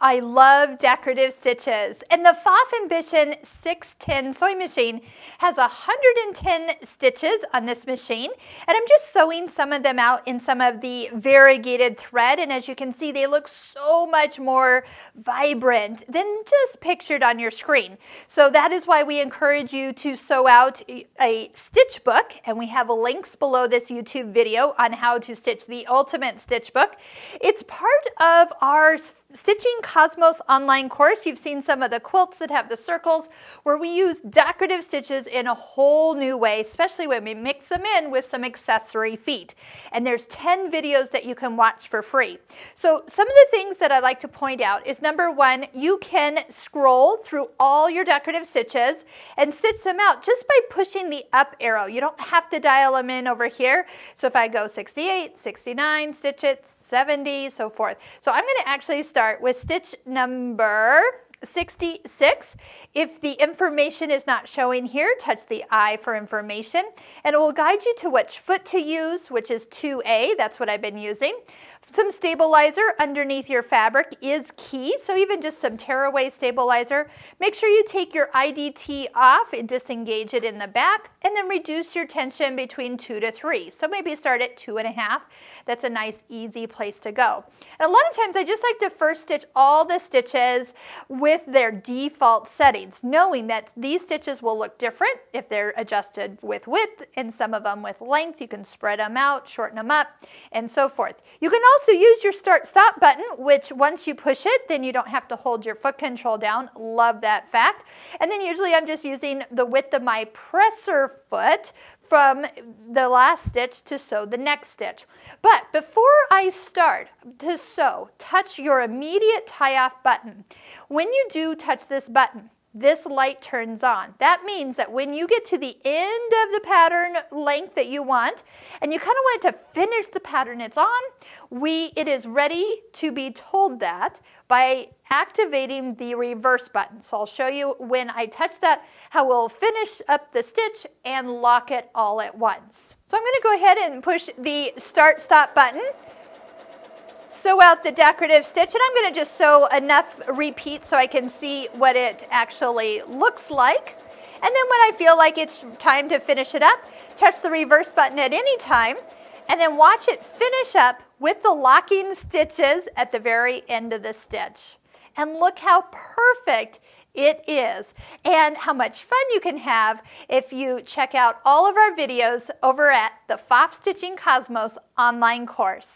I love Decorative Stitches, and the Pfaff Ambition 610 sewing machine has 110 stitches on this machine, and I'm just sewing some of them out in some of the variegated thread, and as you can see, they look so much more vibrant than just pictured on your screen. So that is why we encourage you to sew out a stitch book, and we have links below this YouTube video on how to stitch the ultimate stitch book. It's part of our Stitching Cosmos online course. You've seen some of the quilts that have the circles where we use decorative stitches in a whole new way, especially when we mix them in with some accessory feet. And there's 10 videos that you can watch for free. So some of the things that I'd like to point out is, number one, you can scroll through all your decorative stitches and stitch them out just by pushing the up arrow. You don't have to dial them in over here. So if I go 68, 69, stitch it, 70, so forth. So I'm going to actually start with stitch number 66. If the information is not showing here, touch the I for information, and it will guide you to which foot to use, which is 2A. That's what I've been using. Some stabilizer underneath your fabric is key, so even just some tearaway stabilizer. Make sure you take your IDT off and disengage it in the back, and then reduce your tension between 2 to 3. So maybe start at 2.5. That's a nice, easy place to go. And a lot of times I just like to first stitch all the stitches with their default settings, knowing that these stitches will look different if they're adjusted with width and some of them with length. You can spread them out, shorten them up, and so forth. You can also use your start-stop button, which once you push it, then you don't have to hold your foot control down. Love that fact. And then usually I'm just using the width of my presser foot from the last stitch to sew the next stitch. But before I start to sew, touch your immediate tie-off button. When you do touch this button, this light turns on. That means that when you get to the end of the pattern length that you want, and you kind of want it to finish the pattern it's on, it is ready to be told that by activating the reverse button. So I'll show you when I touch that, how we'll finish up the stitch and lock it all at once. So I'm going to go ahead and push the start-stop button. Sew out the decorative stitch, and I'm going to just sew enough repeats so I can see what it actually looks like. And then when I feel like it's time to finish it up, touch the reverse button at any time, and then watch it finish up with the locking stitches at the very end of the stitch. And look how perfect it is, and how much fun you can have if you check out all of our videos over at the Pfaff Stitching Cosmos online course.